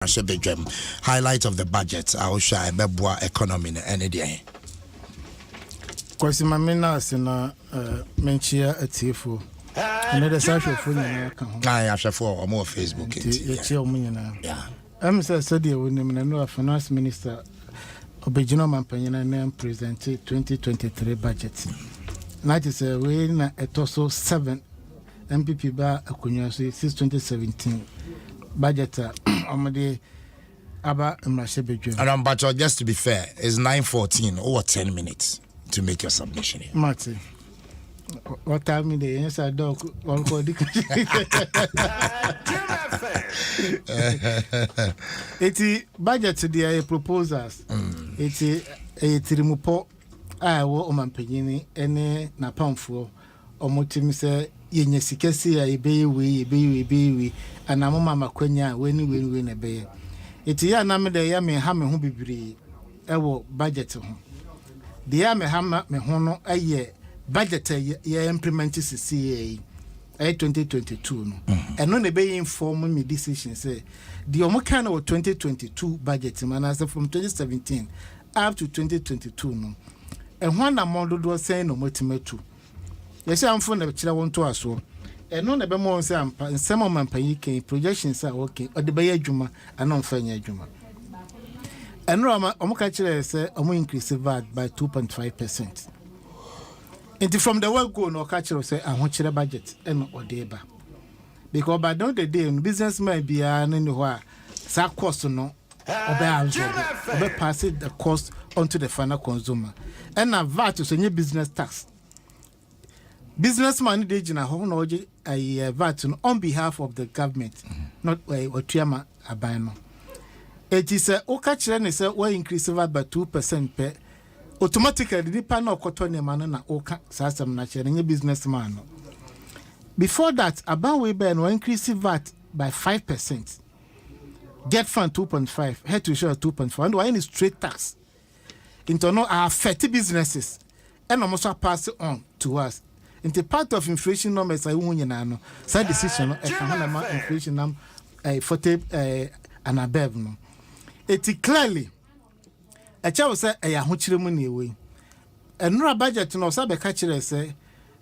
Highlight of the budget. I will share Bebwa economy any day. Kwasi mamina sina menchia atifu. Another social phone na kan. I have for more Facebook. Yeah. I'm said when the finance minister Obejino Mampanyina name presented 2023 budget. That is a way na etoso 7 MPP ba akunyo since 2017 budget amade aba mrashebedwe. And but just to be fair, it's 9:14 or 10 minutes to make your submission here. Marty, what time is the inside dog? One called It's budget today proposals. It's a trimupo. I will Mampanyini any na pamfo or motim say Yenesikesi a be and a mama Quenya when a bay. It's ya name the yammy hammer who be bree. I will budget home. The yammy hammer me hono a year budget ye implemented CA 2022 and on the bay informing me decision say the Omokano 2022 budget man as from 2017 up to 2022 no. And one amount was saying no motimetu. Yes, I'm from the children want to us. And none of them won't say some of my pay projections are okay, or the Bayer Juma and non Fanya Juma. And Rama Omokachi say, I'm increase VAT by 2.5%. And from the work go, no catcher say, I want your budget and or deba. Because by the day, business may be an anywhere, sa cost no, or pass it the cost onto the final consumer. And a VAT is a new business tax. Businessman they jina ho no a VAT on behalf of the government, not what Tiama abano. It is a okachire ne say we increase VAT by 2% per automatically the panel cotton man na oka sasam na chere nye businessman. Before that, aban we ben we increase VAT by 5%. Get fund 2.5, head to share 2.5, and why straight tax. Into no our 30 businesses and almost pass it on to us. Into part of inflation numbers I won no side decision inflation num 40 and above no. It clearly a child say a yahuchire money away. And no budget no sabe catcher say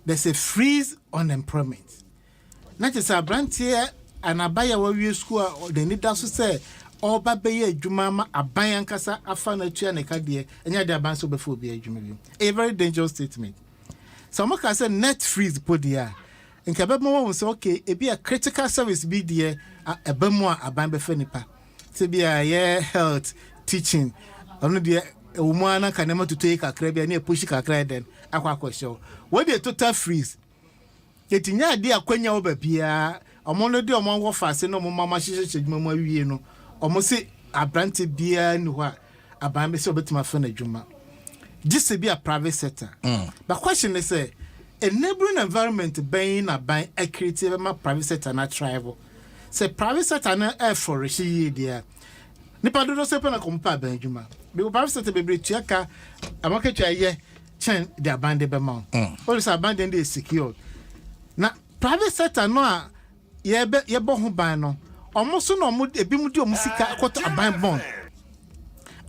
there's a freeze on employment. Not just a brand here and a buyer where school or the need to say or baby jumama a bayan kasa afana chia ne kadie enya de abanso before be adwuma. A very dangerous statement. Some can say net freeze podia. In Kabemo will say okay, it be a critical service be there a bemwa a ban befenipa. To be a health teaching. Only the woman can never to take a crab and push a crab then aqua show. What the total freeze? Getting ya dear Quenya over Pia, a monody among what fast no mamma she mama you know. Almost say a brandy beer and what a bambi so bet my friend Juma. This to be a private sector. But question is a neighboring environment being a buying a creative private sector not tribal. Say private sector not for a she dear. Nipa do not say pen a compa Benjuma. Because private sector be chiaka a market ye chen the abandoned bemount. All is abandoned is secured. Now private sector no ye bohun ban no. Almost no mood a bimudio musica quote a bind bond.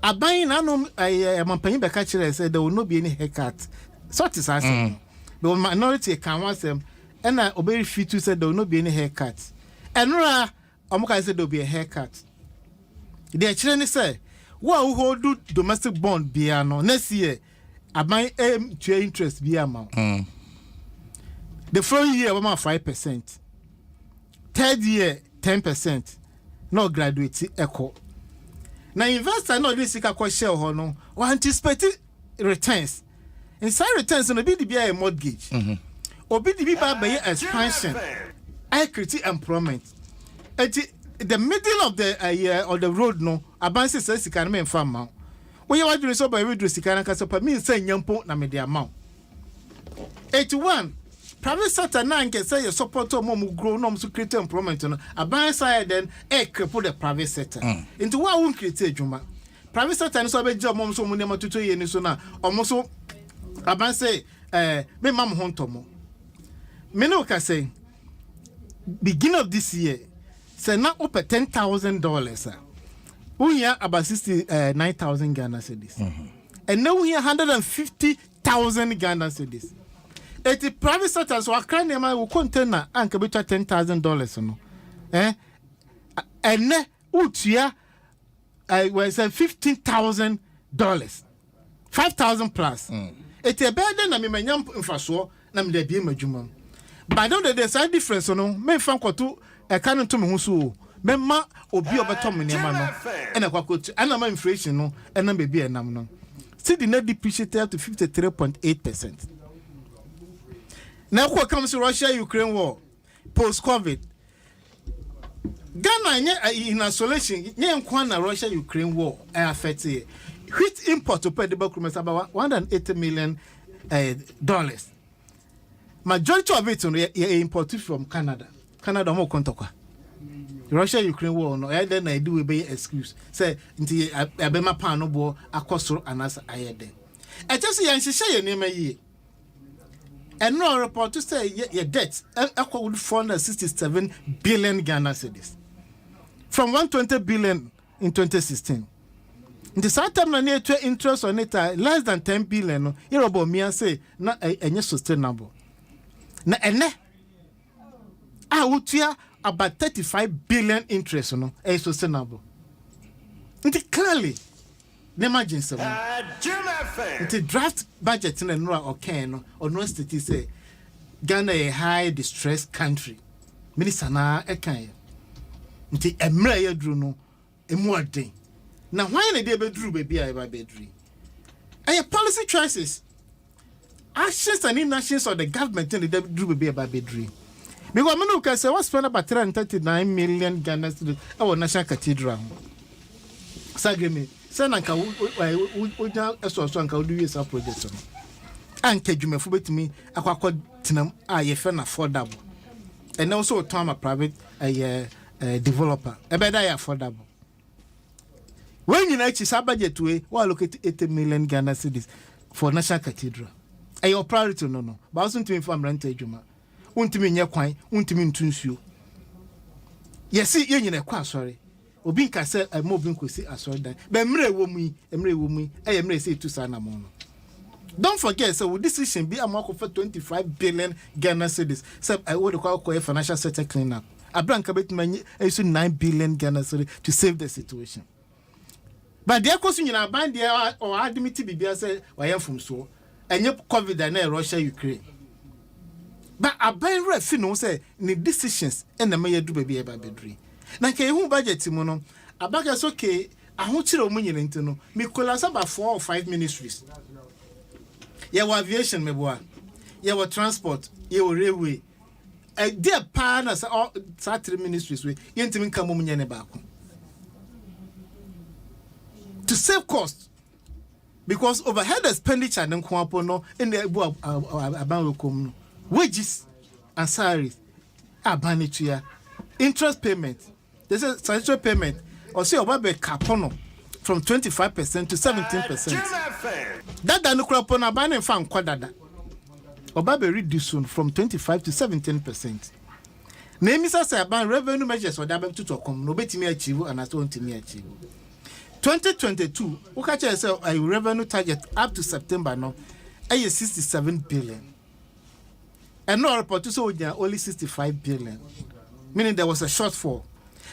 A buying a Mampany Becatcher said there will not be any haircut. Sort is answer. The minority can want them, and I obey Fitu said there will not be any haircut. And Ra Omoka said there will be a haircut. The children say, well, who do domestic bond be no next year? I buy aim to interest be amount. The following year, 5%. Third year, 10%. No graduate echo. Now investor no this ka share ho no we anticipate returns. Inside returns no be the be a mortgage. Obi the be by expansion. I create employment. At the middle of the year or the road no advances says you can make farm now. When you want to so by reduce you can so me say nyampo na me the amount. 81 private sector now can say your support to mom grow no to create employment no aban side then cripple the private sector into what won't create adwuma private sector so be job mom so money matuto ye ni so na almost aban say me mam ho ntomo me no ka say beginning of this year say now up $10,000 we hear about 69,000 Ghana cedis. And now we hear 150,000 Ghana cedis. At the private sector, so I can't will contain and can be $10,000. No? And Utia was $15,000. 5,000 plus. It's a better than I mean, my young infrastructure, and the be my jumum. But don't there's a difference, no, may fan to a canon to me who so. Memma or be over Tom in Yamano, and a quack, and I'm inflation, no, and I'm baby and I'm no. See the net depreciated to 53.8%. Now, what comes to Russia-Ukraine war, post-COVID? Ghana in isolation, young Kwana Russia-Ukraine war, affected. Wheat import to pay the documents about $180 million. Majority of it is imported from Canada. Canada more contoka. Russia-Ukraine war, no, I then I do be excuse. Say, into a bema panobo, a coastal and as I had then. I just say, your name a year. And no report to say, your debts equal 467 billion Ghana cedis. From 120 billion in 2016. In the same time, near to interest on it less than 10 billion. You're about me and say, not a sustainable. Na ene a wotua about 35 billion interest no is sustainable. It clearly the imagine some the draft budget in no okay no or no state say Ghana a high distress country minister na ekan nti emre ya dru no emu aden na why na dey be dru baby I be dru a policy choices actions and inactions of the government in the do be about bedroom. Because I can say, spend about 339 million Ghana to our national cathedral. Sagame, Sanaka, do you some projects? And Kejume for to me, I called Tinam, I found affordable. And also time a private developer, a better affordable. When you know it's a budget way, well, look at 80 million Ghana cedis for national cathedral. Your priority no. But I want to inform rent juma. Untimi nya kwan, untimi ntunsuo. Yes, ye nyina kwa sorry. Obi nka say mo bi nkosi asori dan. Be mre wo mu, mre say tu sana mo no. Don't forget, so with decision be amako for 25 billion Ghana cedis. Say I would call financial sector cleanup. Abranka betuma use 9 billion Ghana cedis to save the situation. But there kosu nyina ban there or admit bibia say why from so. And you COVID and Russia Ukraine. But I buy refi no say ni decisions and the mayor do baby about bedri. Na ke hu budget mono abaka so okay ahokire o munyere ntino me kolasa ba 4 or 5 ministries. Ye wa aviation meboa. Ye wa transport, ye wa railway. There pa na sa 3 ministries we ye ntimi nka munyere ne ba ko. To save costs. Because overhead expenditure and no in the wages and salaries are interest payment. This is statutory payment. Or say about capono from 25% to 17%. That no crop on a banning fan quadada. Obabe reduce from 25 to 17%. Name is as a ban revenue measures or double to come no bet me achieve and I don't me achieve. 2022, Okacha say a revenue target up to September now, 67 billion. And no report to say only 65 billion, meaning there was a shortfall.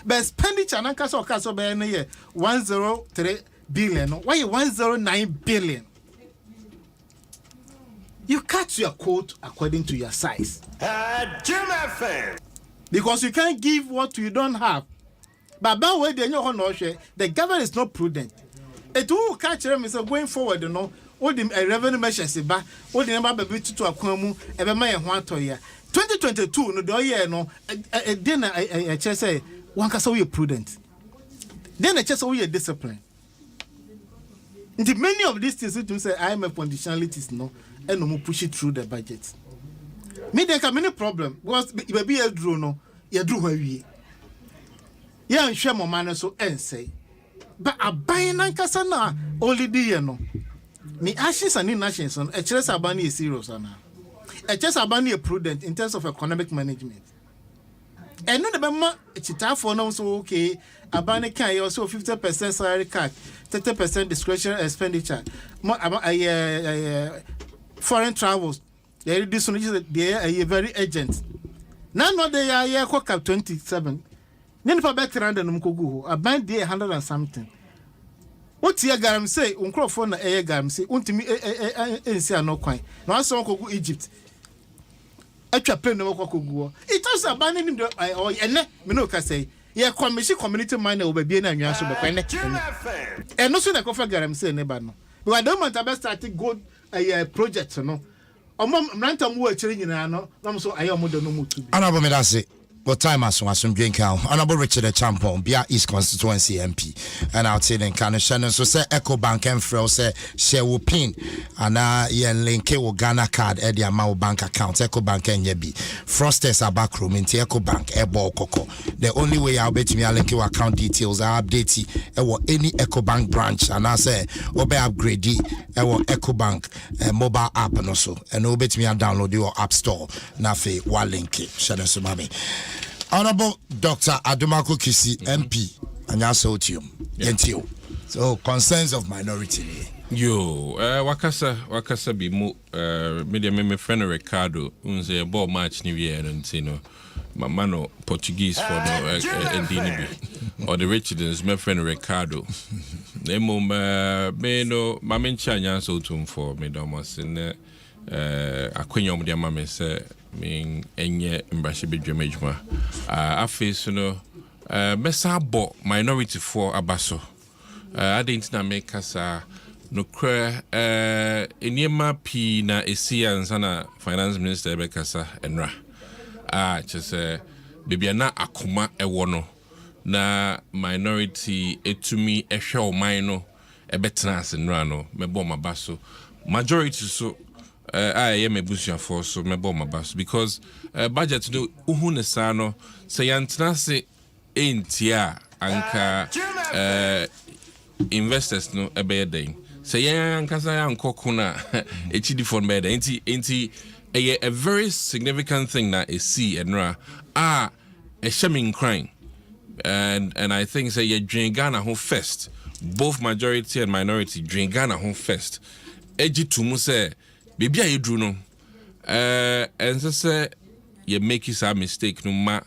But expenditure and caso by 103 billion. Why 109 billion? You cut your coat according to your size. Because you can't give what you don't have. But way the government is not prudent. It will catch them is going forward, you know. All the revenue measures, all the number baby to a quamu, ever my one to year. 2022, no do year, no, then I just say, one can say prudent. Then I just say discipline. The many of these things to say I am a conditionalities, no, and no more push it through the budget. Me, there can many problem because baby a draw, no, you drew where we. Yeah, and share my man so and say, but a buying and casana only the no. Me ashes and inactions on a chess abani is serious. A chess abani is prudent in terms of economic management. and no the mema chita for no so okay abane kan you also 50% salary cut 30% discretionary expenditure foreign travels they reduce they are very urgent now no they are here cap 27 then for back around no mkogu aban dey 100 and something what you garam say uncrofo na garam say untimi ensi anokwan na aso mkogu Egypt atwa pen no mkogu it was aban nim do ene me no ka say ye community miner obabie na anwa so be kwan e no so na kofa garam say ne ba no because I don't want to start good project no omom mrantam wo akiri nyina no nam so aye omodo no mutu bi anabo me dase what time asum drink out honorable Richard Champon Bia East constituency MP and out in Kano Shannon so say Eco Bank and Frel say share wo pin ana yen link wo Ghana card e dia ma bank account Eco Bank en yebi frosters are back room in Eco Bank e ball koko the only way I'll bet me link your account details I update e wo any Eco Bank branch and I say obe upgrade e wo Eco Bank mobile app no so and obe bet me download your app store na fe wa link Shannon so mami Honorable Dr. Adom Kisi MP Anyasotium Yentio. So concerns of minority. Yo, wakasa bi mu media me friend Ricardo unze ball match ni we and Mano Portuguese for no endini or the Richards my friend Ricardo. Nemo me no mamencha Anyasotum for me domos in akwenyom dia mame se min enye mbrashe bedwamajuma afeso no mesa bo minority for abaso adenti na make sa no kra eniema pi na esia nsana finance minister ebekasa enra chese bibia na akoma ewo no na minority etumi ehwe oman no ebetena asenra no mebo mabaso majority so I am a bushia for so my bomb bus because budget no uhune sano say yantrase entia anka investors no ebe den say yanka say ankokuna echidi fund be den enti a very significant thing that is see and ra a shaming crime and I think say you drink Ghana home first both majority and minority drink Ghana home first eji tumu say baby you drew no and so say you make a mistake no ma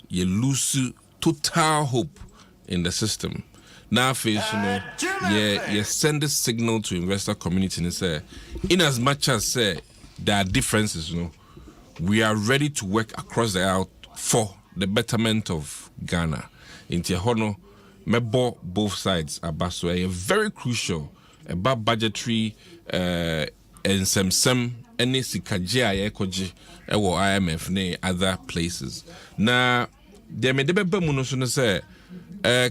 you lose total hope in the system now face you send a signal to investor community and say in as much as say there are differences we are ready to work across the aisle for the betterment of Ghana in Tiahono mebo both sides abaso a very crucial about budgetary Nsem any sikajia yekoji ewo IMF ne other places na de me de bebe mu no so no say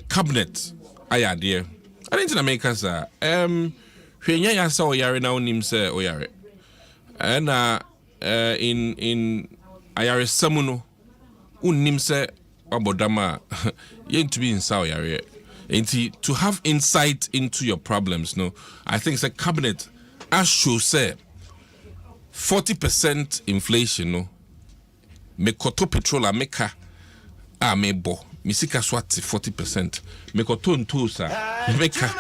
cabinet ayade I didn't na make us hwenya ya sa oyare na onim say oyare na in ayare samuno unim say abodama yentumi nsa oyare to have insight into your problems no I think the cabinet as show say 40% inflation no me koto petrol ameka a me bo misika swati 40% me koto ntosa meka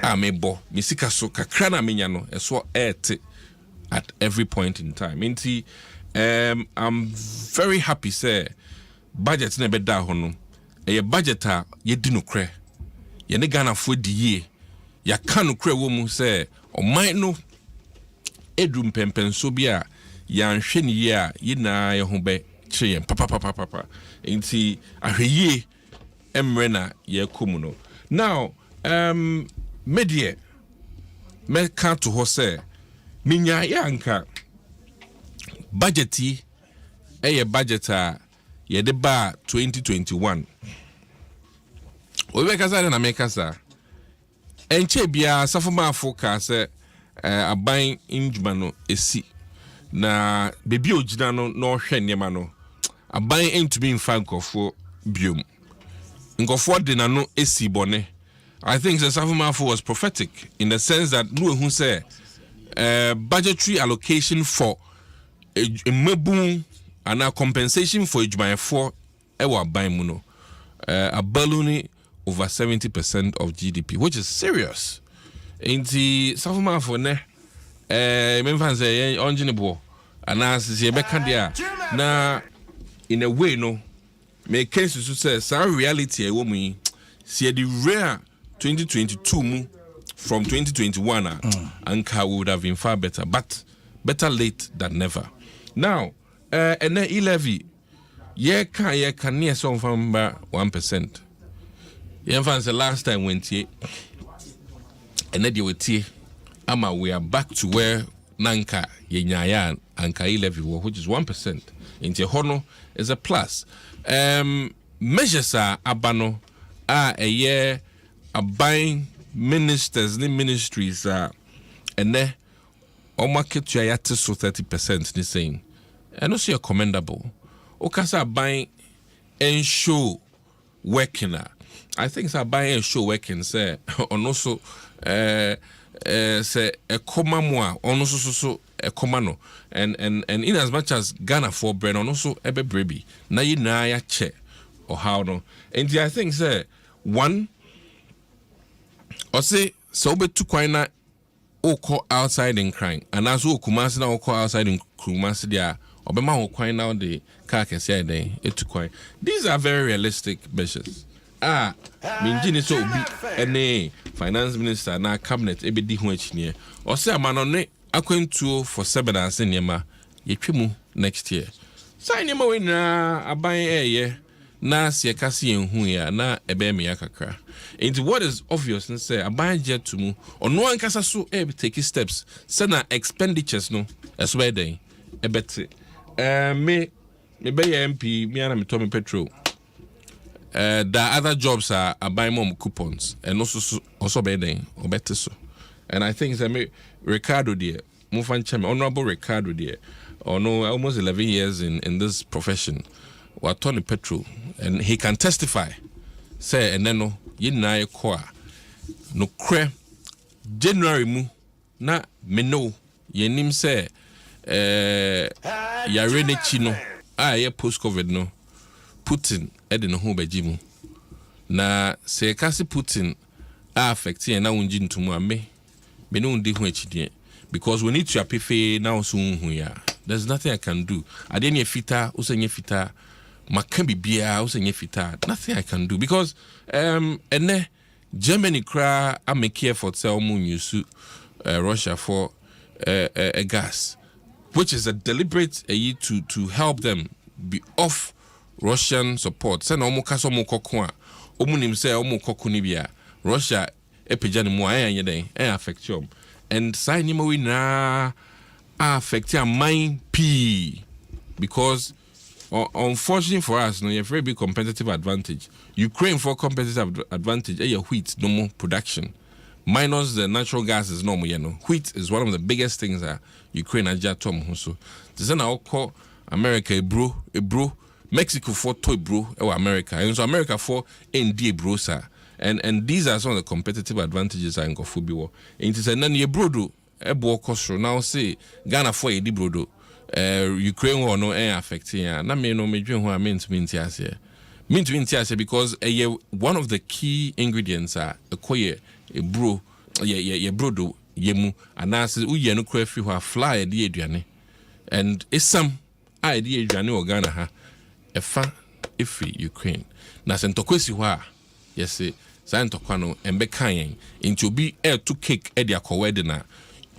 a me bo misika so kakra na menya no eso et at every point in time inti I'm very happy say budget na be da ho no e budget a ye di no kre ye ne Ghana fo di ye ya ka no kre wo mu say o man no Adom Mpensenpensenmu bia yanhwe ne ye a yina ye ho be kire papa enti ahweye emre na ye komu no now media me ka to ho say minya yanka budgeti eye budget a ye de ba 2021 we ka sa na me ka sa enche bia safoma afoka say aban injuma no esi na bebi ogina no no hwe niema no aban entumi mfa nkofo biom nkofo de na no esi bone I think the Safumafo was prophetic in the sense that no who say budgetary allocation for a mebun and a compensation for ejumafo ewa aban mu no a balloon over 70% of GDP, which is serious. Inti safuma for ne memfan say onjinebo anas ye beka dia na in a way no make case to say sa reality e wo mu see the rare 2022 mu from 2021 anka would have been far better, but better late than never. Now and then e-levy ye can near some from 1%. Ye fan the last time went ye and then you would see ama we are back to where nanka ye nyaya anka e-levy which is 1%. Into hono is a plus. Measures are abano a year a buying ministers ni ministries and then on market to ayate so 30% ni saying and also a commendable okasa buying and show working. I think it's a buying and show working say on also say a comma moi on also so a commano and in as much as Ghana for brand on also ebe brebi na yi na ya che or how no and I think say one or say so be to kwina oko outside in crying and as o kumasi na oko outside in kumasi dia obema ho kwan now the car can say then it to kwine. These are very realistic measures. Minjini so be any finance minister na cabinet ebe di ho achinie or say amanone akwentuo for 7 and nyema yetwemu next year. Say nyema we na aban eye na se kase enhu ya na ebe me yakakra. Into what is obvious and say aban jet to mu ono ankasa so take steps say na expenditures no eswe den ebete me be MP me ana me to me petrol. The other jobs are buying more coupons and also bedding or better so. And I think that Ricardo dear, Honorable Ricardo dear, or no, almost 11 years in this profession, or Tony Petrol, and he can testify. Say and then no, you na kwa no cre January mu na me no ye nim say ya rene chino ye post COVID no Putin edi no ho bajimu na se kasi Putin affect ye na unji ntumu ame me no ndi ho achidie because we need to apefe na so hu ya there's nothing I can do ade ne fita usenye fita maka bibia usenye fita nothing I can do because ene Germany cry make effort sell mu use Russia for a gas which is a deliberate to help them be off Russian support. Say no mo kaso mo kokko a omunim say omo kokko ni bia Russia epejane mo anya den affect you and say ni mo we na affect your mind p because unfortunately for us no you have very big competitive advantage. Ukraine for competitive advantage your wheat no more production minus the natural gas is normal you know wheat is one of the biggest things that Ukraine aja tom so this na call America a bro Mexico for toy bro or America and so America for ND bro sir and these are some of the competitive advantages I go for biwo and it is nan ye bro do e bo cost now say Ghana for e di bro do Ukraine war no affecting ya na me no me dwen ho amintminti ase because one of the key ingredients are a bro ye bro do yemu anase uye no kra fi ho fly de aduane and esam I de aduane o Ghana ha efa efi Ukraine na sentokwesi ho a yes santokwa no embe kan yen into obi to cake e de akowede na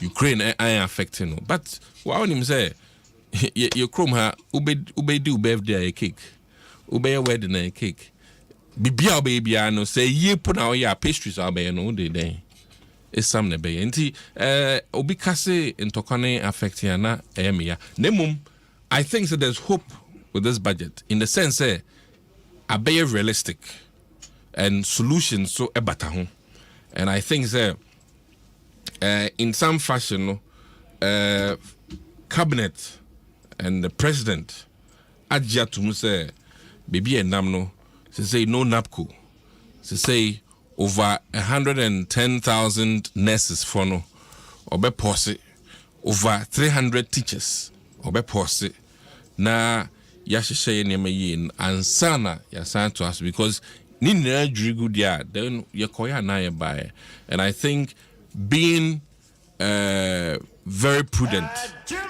Ukraine I affecting no but wa onim say your chrome ha ube do birthday a cake ube wedding a cake bibia bibia no say ye put na ya pastries abe no de den esam na be nti obi kase ntokwane affecting na ya nemum I think that there's hope with this budget in the sense say be realistic and solutions so ebata ho and I think that in some fashion cabinet and the president adja to say baby enam no say no napco say over 110,000 nurses for no obe pose over 300 teachers obe pose na yɛahyehyɛ nneɛma yie ansa na yɛasan to us because ne nyinaa dwiri gu deɛ a then yɛkɔyɛ anaa yɛbaeɛ. And I think being very prudent,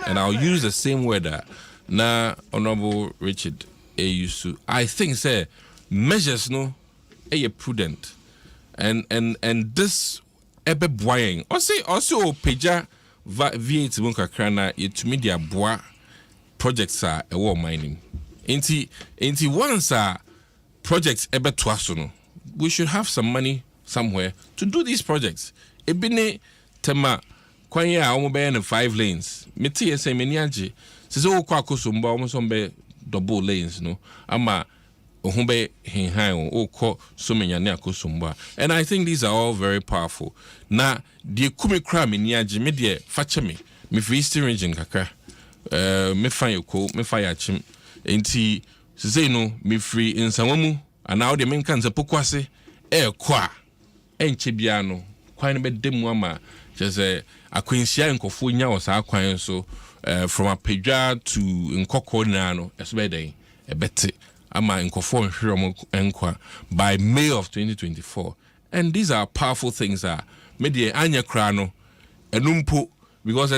and I'll use the same word that na Honorable Richard used to. I think say measures no prudent, and this ebe boying. Also peja VAT mo kakra na yetumi dia boa projects are a war mining. Inti once projects ebe toaso no, we should have some money somewhere to do these projects. Ebine tema kwanya omo be in 5 lanes. Meti ese meniaje. Se so kwa kosomba omo so be double lanes no. Ama ohumbe hinhan o so menya ne akosomba. And I think these are all very powerful. Na de kumi kra meniaje me de fache me free eastern region kakra. Me fan yoko, me fa yachim. Enti se say no me free nsanwamu ana o de menka nza pokwase kwa enche bia no kwan be demu ama just akwensia nkofo nya wo saa kwan so from Apedwa to Nkoko na no esbeden ebete ama nkofo nhwere enkwa by May of 2024. And these are powerful things that media anya kra no enumpo because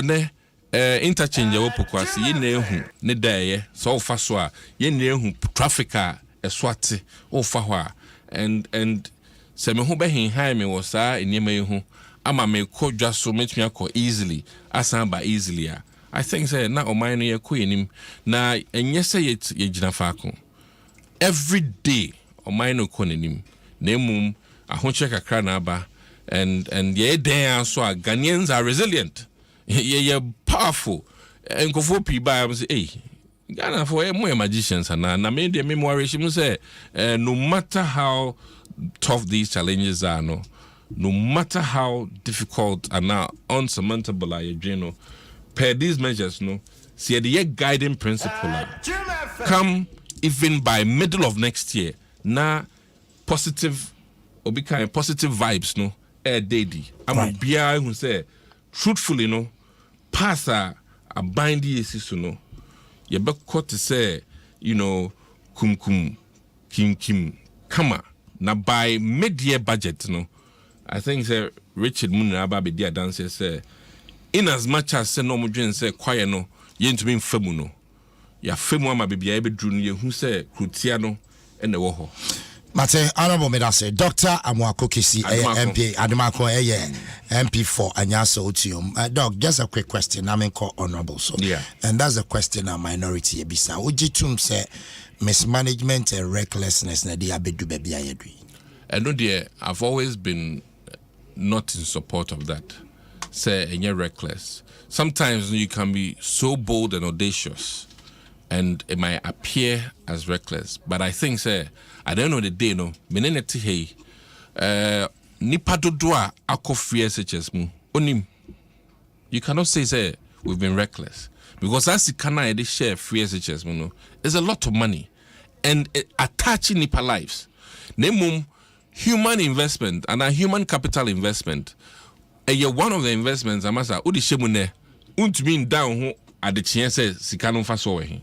interchange wo pokwase ye na ehu ne daye so fa so a ye na ehu traffic a eswate wo fa ho a and se me ho be hinhan me wo saa enema ehu ama me ko Dwaso metumi akọ easily asan ba easily a I think say na o man no ye ko enim na enye say ye gina faako every day o man no ko nenim na emum ahoche kakra na aba and ye den so a Ghanaians are resilient ye powerful enkofo pi ba am say Ghana for more magicians and na me de memory she say no matter how tough these challenges are no matter how difficult and now unsurmountable are you know per these measures no see the guiding principle come even by middle of next year na positive or be kind of positive vibes no daddy I'm bia who say truthfully no pass a bind yesu no you be caught to say you know kum kim kama na by mid-year budget no I think say Richard Munaba be dia dance say in as much as say no mo dwen say kwaye no ye ntumi mfamu no ya famu ama bibia be dru no ye hu say krutia no ene wo ho Mate, honorable Medase, Dr. Amwako Kisi, MP, Adamako, MP for Anyasa Otium. Doc, just a quick question. I'm called honorable, so yeah, and that's a question of minority. Bisa, Ujitum say mismanagement and recklessness. Na dia bedu baby ayedwi. And no dear, I've always been not in support of that. Say, and you're reckless. Sometimes you can be so bold and audacious, and it might appear as reckless. But I think, say, at the end of the day, no, meneneti hey, nipa dodoa ako free SHS mu onim. You cannot say we've been reckless because as the kana they share free SHS mu no, it's a lot of money and attaching nipa lives. Nemum human investment and a human capital investment. One of the investments amasa udi shemune untumi down ho at the chance sikano faso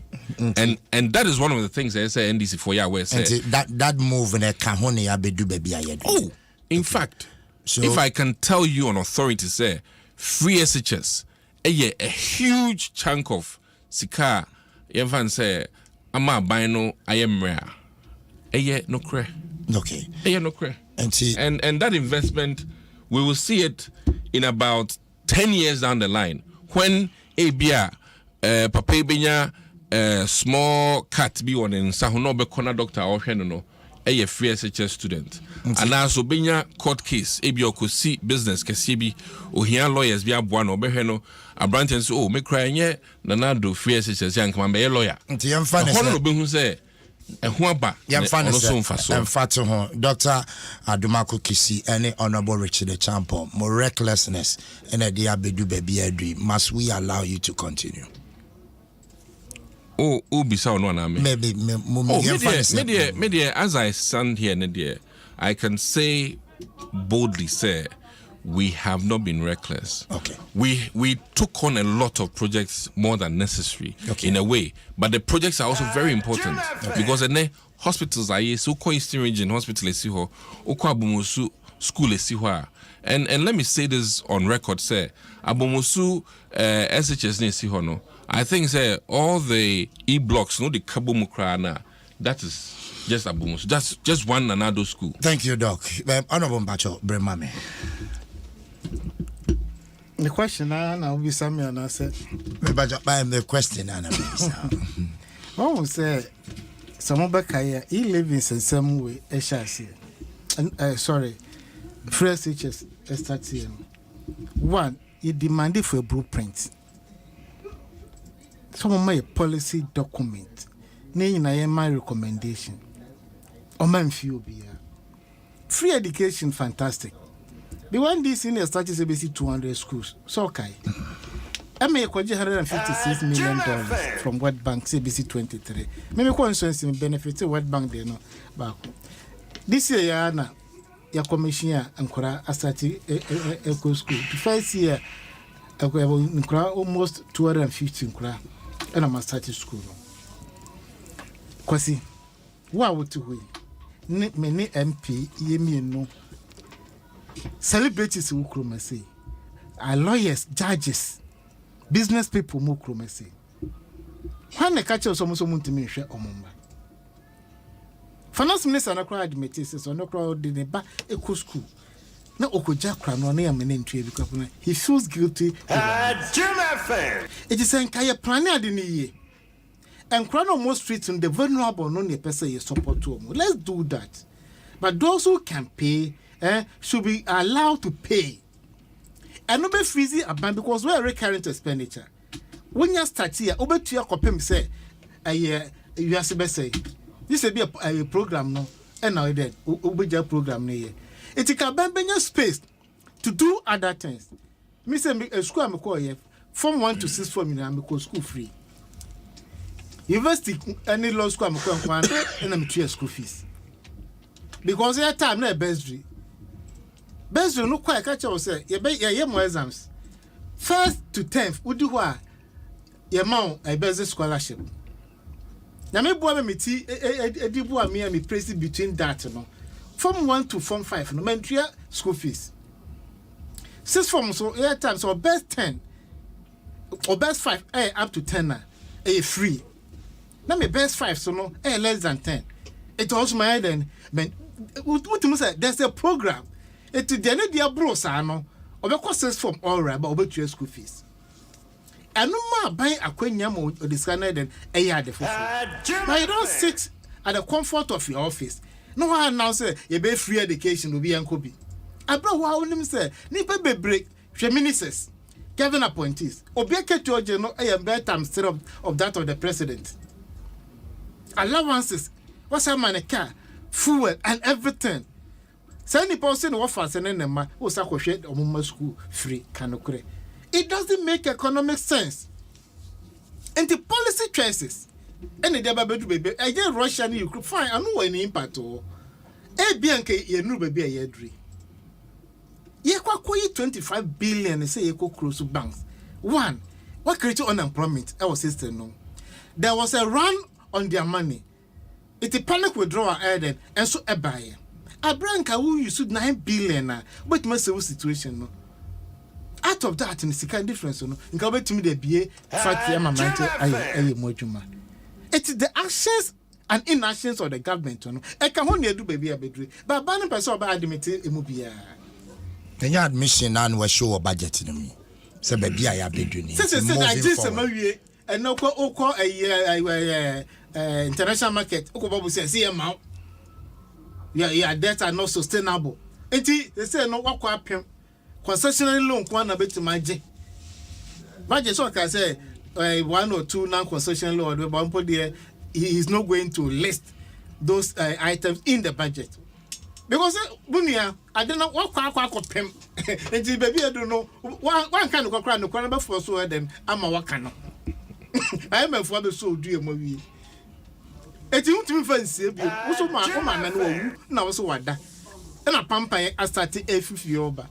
and that is one of the things I say NDC for ya where say that move in a kahone abedu baby ayedwi. Oh, in fact, so if I can tell you on authority say free SHS a huge chunk of sika yefan say ama bino ayem rare no cre. Okay. No cre. And that investment we will see it in about 10 years down the line when abia papa benya small cat be on in sahono be corner doctor or no a free SHS student and also benya court case ebi okosi business kesi bi ohia lawyers bi aboa no be no abranten so me cry nye na do free SHS yank man be lawyer nti yemfa ne say be hu say ehu aba yemfa ne say emfa to ho Dr. Adumako Kisi any honorable Richard Champon more recklessness and a dia bedu baby adri must we allow you to continue? Oh, bisa no na me. Maybe media as I stand here, Nadia, I can say boldly say we have not been reckless. Okay. We took on a lot of projects more than necessary in a way, but the projects are also very important because the hospitals are so called Eastern Region Hospital is here, Abomusu School is here. And let me say this on record, say Abomusu SHS is here no. I think say all the E-blocks, no the Kabumukrana, that is just Abomusu. That's just one another school. Thank you, Doc. Honorable Bacho Bremame. The question now will be something and I said, the question and one will say, some back here, he lives in some way, sorry, first teachers start here. One, he demanded for a blueprint. Some of my policy document, name my recommendation. Or man few be free education, fantastic. The one this in the started ABC 200 schools. So okay. I may acquire $156 million from World Bank CBC 23. Maybe concerns in benefits World Bank they know. But this year Yana your commissioner and Kora started eco school. The first year almost 250 Kora and I'm started school. Kwasi, what would you win? Many MP yemi no. Celebrities who say, are lawyers, judges, business people who say. When the catcher someone to me share omumba. Finance minister na crowd admits so no crowd did a eco school. Na okoja kra no na yamene ntwe because he feels guilty. It is an kaya plan adini ye. And crown most streets in the vulnerable no ne person you support to. Let's do that. But those who can pay should be allowed to pay. And not be freezing about because we are recurrent expenditure. When you start here, over to your copy say, you have to say, this will be a program no, and now that Ubeja program near. It can be your space to do other things. Me say a school I'm call from 1 to 6 formula I'm call school free. University any law school I'm call and I'm 3 school fees. Because your time na bursary. Bursary no quite catch us say ye more exams. 1st to 10th we do what ye mount a bursary scholarship. Na me boa me ti edi boa me praise between that no. From 1 to form 5 no mentria school fees. 6 forms so year time so best 10 or best 5 up to 10 na free. Na me best 5 so no less than 10. It also my then what you say there's a program. It the any dia bros ano obekọ 6 form all right but obetua school fees. And no ma buy akwanya mo discount then de for. Now you don't sit at the comfort of your office. No one now say you be free education will be ankobi. Abra wa onim say nipa be break hwe ministers Kevin appointees obi aketu oje no better times of that of the president. Allowances what's a man a car fuel and everything. Send the person who offers an enema who sakwhwe omuma school free kanokre. It doesn't make economic sense. And the policy choices and the baby I get Russia and Ukraine fine I know any impact oh bianke ye nu baby a yedri ye kwakoyi 25 billion say ye close banks. One, what created unemployment our system no. There was a run on their money. It's a panic withdrawal added and so a buyer. A branca who used 9 billion but my situation no. Out of that in the second difference no. Inka to me the BA 5 year mama aye mojuma. It's the actions and inactions of the government no. I can only do baby a bedre. But ban person ba admit emu bia. The admission and we show a budget to me. Say baby I bedre ni. Say I did some wie and no ko international market okobabu say amount. Yeah, that are not sustainable. Enti they say no wakwa apem. Concessionary loan kwa na beti maje. Maje so can say 1 or 2 non-concessional loan but he is not going to list those items in the budget. Because bunia I don't know what kwa pem. Enti baby I don't know one kind of kwa no kwa for so then ama waka no. I am for the so do mo wi. Eti untimi fancy bi wo so ma na no wu na wo so wada. Na pampa I start afifie oba.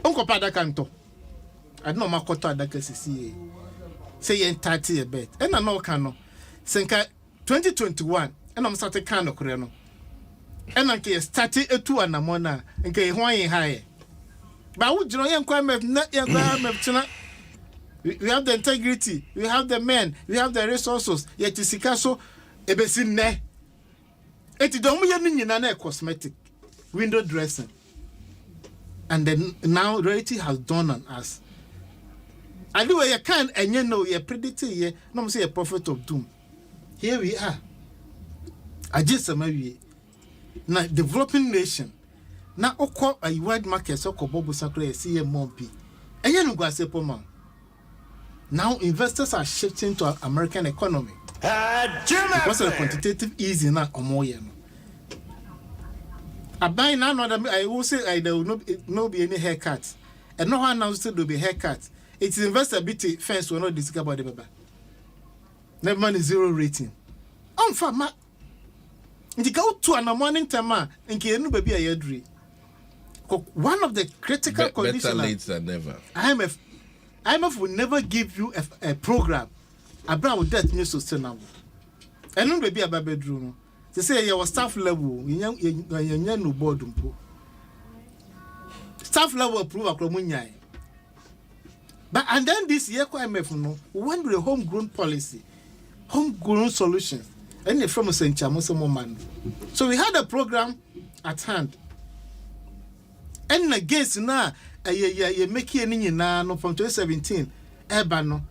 Uncle Pada Canto. I don't know my quota that can see. Say yen 30 a bet. And I know cano. Senka 2021. And I'm starting cano Coreno. And I can start it at 2 and a mona and can Hawaii high. But would you know young crime of not young crime of we have the integrity, we have the men, we have the resources, yet is Sikaso, a basin ne. It don't mean in cosmetic, window dressing. And then now reality has dawned on us. I do you can and you know you're predicting ye, no say a prophet of doom. Here we are. I just maybe now developing nation. Now oko a wide market so ko bobo sakre see a mompi. And you know go say man. Now investors are shifting to American economy. Because of the quantitative easing now or more. I buy now, I will say there will not be any haircuts. And no one now said there will be haircuts. It's investor BT first will not discuss about the baby. Never mind 0 rating. For ma. And you go to a morning time and can baby a year dream. One of the critical conditions. Better late than never. IMF will never give you a program about that new sustainable. And no baby a bedroom. They say your staff level, you no board. Staff level approve a Kromunya. But and then this year, IMF no one with a homegrown policy, homegrown solutions, and from a Saint man. So we had a program at hand. And against now. You make any no from 2017 ebano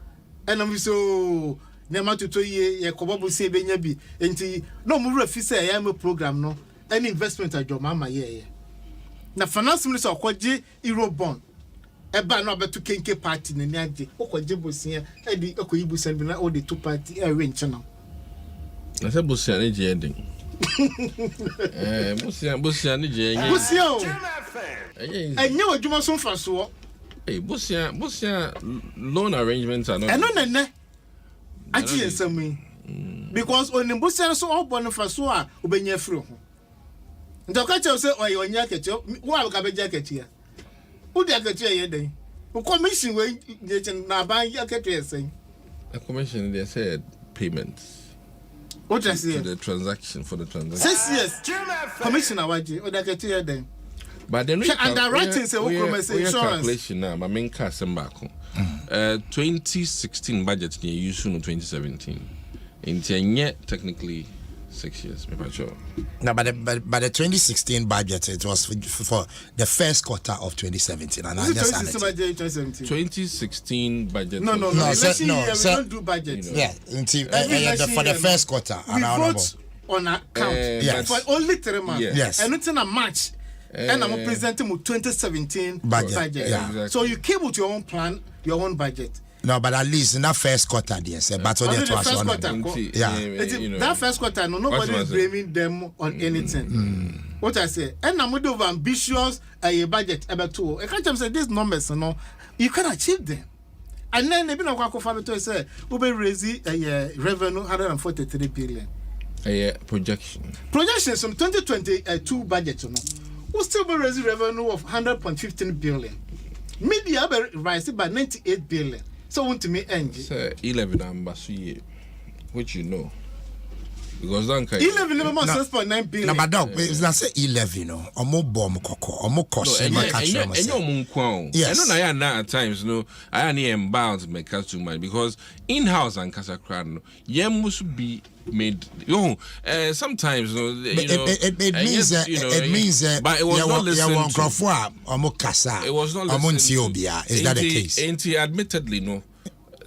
and I'm so nema to ye kobobu se benya bi enti no mu refi say I am a program no any investment ajo mama ye na finance minister okoje euro bond eba no abeto kenke party na ni age okoje bosia e di okoyi busan bi na all the two party e we nchena na se bosia na je ending bosia ni je enye bosia o enye odwuma so mfa so bosia loan arrangements are not eno nene achi ensami because on bosia so obon fa so a obenya free ho ndo ka che say oye onya keche wo abaka beja keche ya udi akeche ye den commission we na ban ya keche esen a commission they said payments. What I say? The transaction for the transaction. 6 years. Commissioner Waji, or that get here then. But then underwriting say insurance. Calculation now. My main cast back. 2016 budget near you soon 2017. In 10 years, technically 6 years. Sure. No, but the 2016 budget it was for the first quarter of 2017, and I just 2016 budget. No. We don't do budget. You know. Yeah, for the first quarter. We vote on account. Yes. For only 3 months. Yes. And it's in a March. And I'm presenting with 2017 budget. Yeah. Exactly. So you came with your own plan, your own budget. No, but at least in that first quarter, yes. But only the first quarter. That first quarter, nobody is blaming them on anything. What I say, and I'm over ambitious a budget about 2. I can't say these numbers, you can achieve them. And then maybe not go for to say, we will raise a revenue 143 billion. Projection. Projections from 2022 budget, we still be raising revenue of 100.15 billion. Media rise by 98 billion. So want to me end. 11 numbers, which you know. Because then 11 number 6.9 billion. No, but dog, it's not say 11, no. Or more bomb coco, or more cost. And you know, yes. I know at times, I need embalmed my customer because in-house and Casacran, must be made. Sometimes, it means it means but it was not listened to. It was not listened to. Is that the case? And admittedly, no. I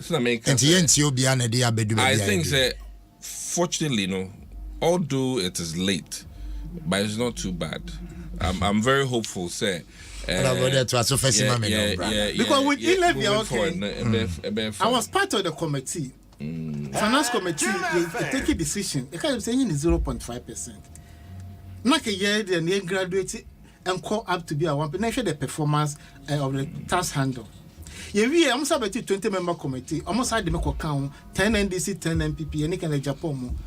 think that fortunately, although it is late, but it's not too bad. I'm very hopeful, sir. Because with 11, I was part of the committee. Finance committee, they take a decision. They can't say 0.5%. Not a year, they graduate and call up to be a 1. The performance of the task handle. We almost have a 20-member committee. Almost had the make account 10 NDC, 10 MPP, and can Japan.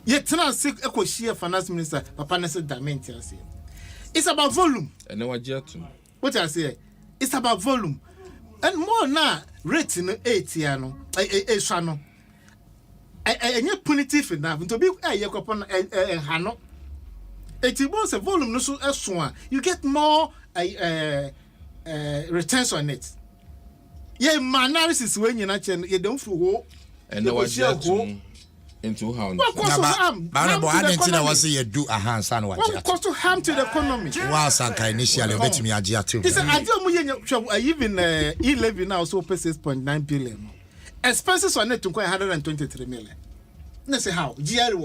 Yet, 10 sick echo share finance minister, Papa Nessa Dimentia. It's about volume. And no, what I say, It's about volume. And more now, rate in 8 year no, a channel. And you're punitive enough to be a yakopon and hano. It was a volume, no so as one. You get more returns on it. Yeah, my analysis when you're not, you don't feel. And no one's into how. What I didn't think I was here do a hand sandwich. What cost to harm to the economy? While Sanka initially met me a year too. He said, I don't even 11 now, so 6.9 billion. Expenses on it to quite 123 million. Let's say how? Jerry,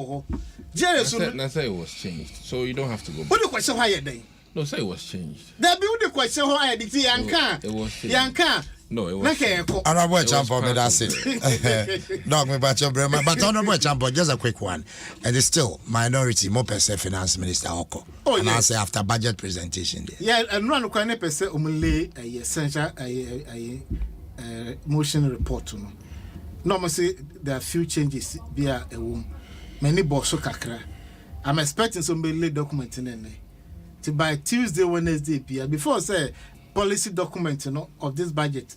so let's say it was changed. So you don't have to go back. What do you question higher day? No, say it was changed. There be the question how I did Yanka. It was changed. Yanka. No, it was. Honorable champion, that's it. Dog me back your brother, but honorable champion, just a quick one. And it's still minority, more per se finance minister Oko. Oh, and I say after budget presentation there. Yeah, and run quite per se umle a essential motion report. Normally there are few changes via a womb. Many bosso kakra. I'm expecting some late document in there. To by Tuesday, Wednesday, before say policy document, of this budget,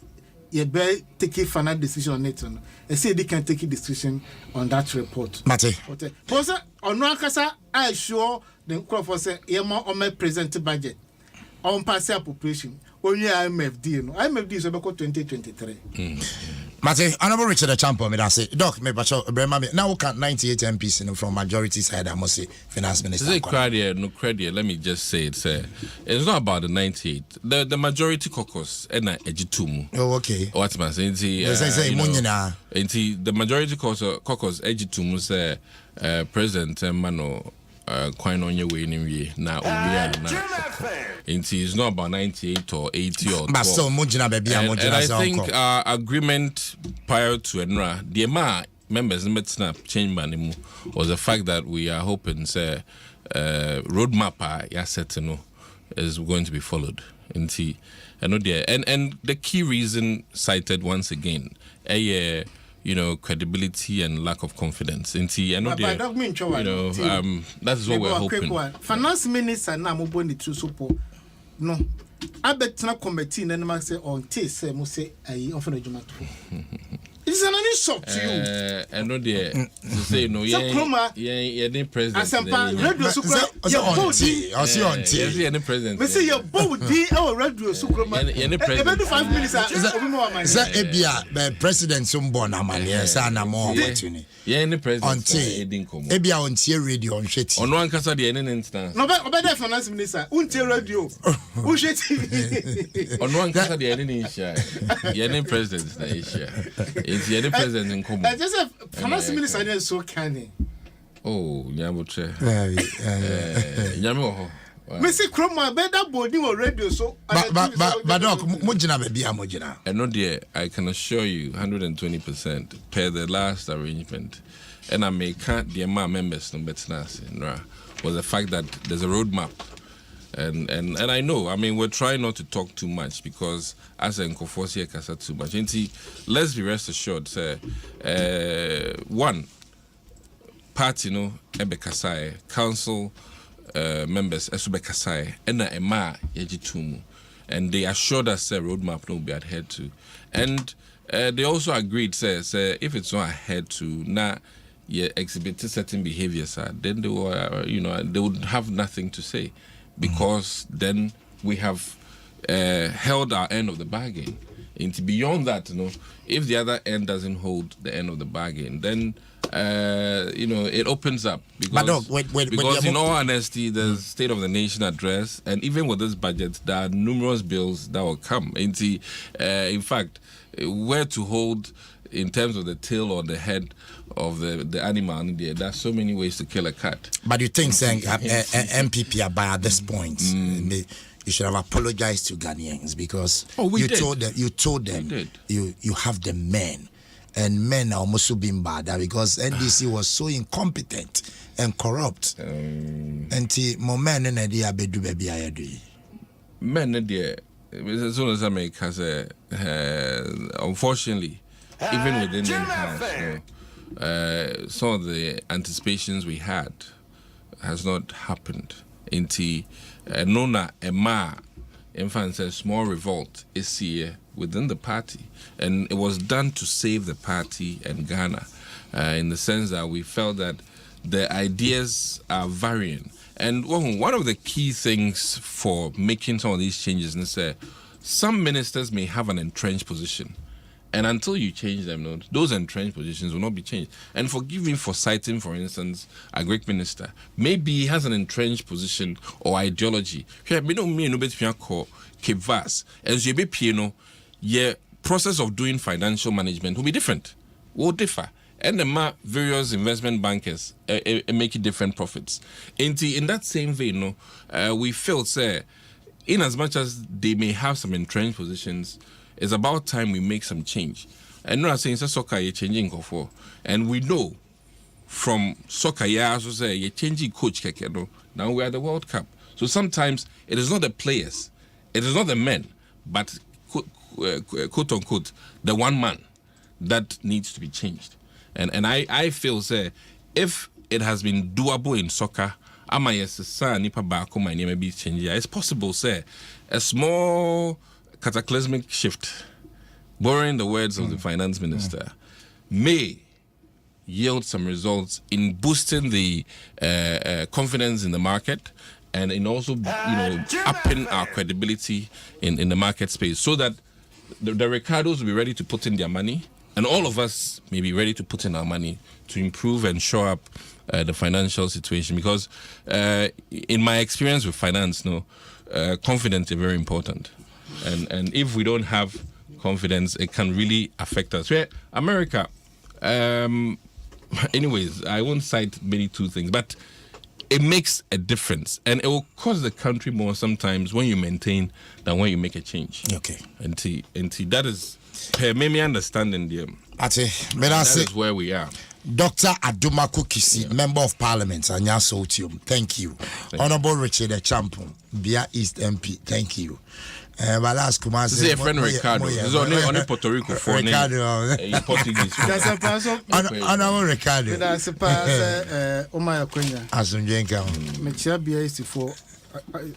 you better take a final decision on it. And say they can take a decision on that report. Mate. Because on Rakasa, I sure the crop was a on my present budget on pass appropriation. Only IMFD, IMFD is about 2023. Mate, Honorable Richard the champion, me say, Doc, me bacho, now we count 98 MPs from majority side. I must say, finance minister. No credit. Let me just say it. It's not about the 98. The majority caucus, and Ejitumu. Oh, okay. What's my saying? The majority caucus, Ejitumu say, President Mano. Quite on your way in now. It's not about 98 or 80 or 12. But so, and I think agreement prior to Enra, the members in Metna change money was the fact that we are hoping say roadmap is going to be followed. And the key reason cited once again, credibility and lack of confidence. That's what we're hoping. Finance minister now move on the true support. No, I bet na committee and then say on taste say must say I offer a jumat. It's an shock to you. I know there to say no. Yeah, president. Asampa radio sukra. Yeah, president. Me say your body our radio sukra. Yeah, president. 5 minutes. Is ebia president sombo na mane say na more opportunity. Yeah, president. Ebia on tie radio on hweti. On one kasa de any instance. No be finance minister. Untie radio. Hweti. On one kasa de any issue. Yeah, president na issue. It's the president in common. I just have finance minister is so canny. Oh, Nyamuche. Nyamu. Mr. Kroma, better body or radio so. But dog, Mujina baby, Mujina. And no dear, I can assure you 120% per the last arrangement. And I may count the amount members no better was the fact that there's a roadmap. And I know, I mean, we're trying not to talk too much because as an Kofosi Kasa too much. And let's be rest assured, sir. One, party, Ebe Kasai, council members, Esube Kasai, Ena Ema Yejitumu. And they assured us the roadmap will be adhered to. And they also agreed, sir, if it's not adhered to, now, exhibit certain behaviors, then they were, they would have nothing to say. Because then we have held our end of the bargain. And beyond that, if the other end doesn't hold the end of the bargain, then it opens up. Because, because in all honesty, the State of the Nation address, and even with this budget, there are numerous bills that will come. And in fact, where to hold in terms of the tail or the head of the animal, there's so many ways to kill a cat. But you think saying MPP are by at this point, you should have apologized to Ghanaians because you told them you have the men, and men are almost being bad because NDC was so incompetent and corrupt. And more men in the abedu baby I do. Men as soon as I make say unfortunately, even within the house, some of the anticipations we had has not happened. Nona Emma in fact, a small revolt is here within the party. And it was done to save the party and Ghana, in the sense that we felt that the ideas are varying. And one of the key things for making some of these changes is that some ministers may have an entrenched position. And until you change them, those entrenched positions will not be changed. And forgive me for citing, for instance, a Greek minister. Maybe he has an entrenched position or ideology. And so your process of doing financial management will be different, will differ. And the various investment bankers make different profits. And in that same vein, we feel, say, in as much as they may have some entrenched positions, it's about time we make some change. And no, I'm saying soccer you're changing for, and we know from soccer you're changing coach. Now we are the World Cup, so sometimes it is not the players, it is not the men, but quote unquote the one man that needs to be changed. And I feel say if it has been doable in soccer, it's possible say a small cataclysmic shift, borrowing the words of the finance minister, may yield some results in boosting the confidence in the market and in also upping our credibility in the market space, so that the Ricardos will be ready to put in their money, and all of us may be ready to put in our money to improve and shore up the financial situation. Because in my experience with finance, confidence is very important. And if we don't have confidence, it can really affect us. Where America, anyways, I won't cite many two things, but it makes a difference, and it will cost the country more sometimes when you maintain than when you make a change. Okay. And that is maybe understanding them. That is where we are. Dr. Adom Kisi, Member of Parliament, Anya Sotium. Thank you. Honorable Richard Champon, Bia East MP. Thank you. Balas Kumasi. This is a friend Ricardo. This is only Puerto Rico for Ricardo. In Portuguese. That's a person. Honorable Ricardo. That's a person. Omaya Kwenya. Asunjenka. Mechia Bia is for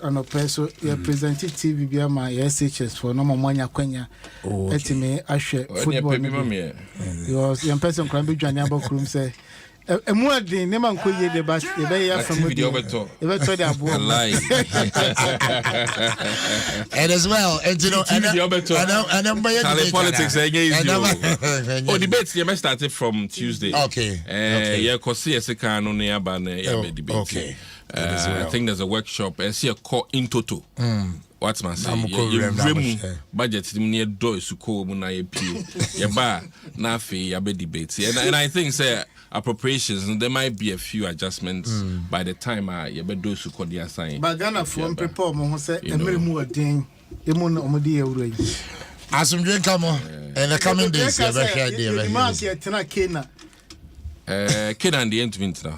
an person. Represented TV Bia my SHS for no Omaya Kwenya. Etime Ashe football. Because young person can be joining about room say. And more than never could you the best. The way you're from the and as well, and you know, and politics. Oh, debates you started from Tuesday. Okay. Yeah, because CSK no nearby debate. Okay. I think there's a workshop. I see a call in total. What's my say? Budget near doors to call when I appeal. Yaba, Nafi, Yabe debates. And I think, say, appropriations, and there might be a few adjustments by the time Yabe does to call the assign. But Ghana from prepare, Monse, and very more thing, Emon Omodi away. As some drink come on, and the coming days, the market, Tena Kena. Kena and the end now.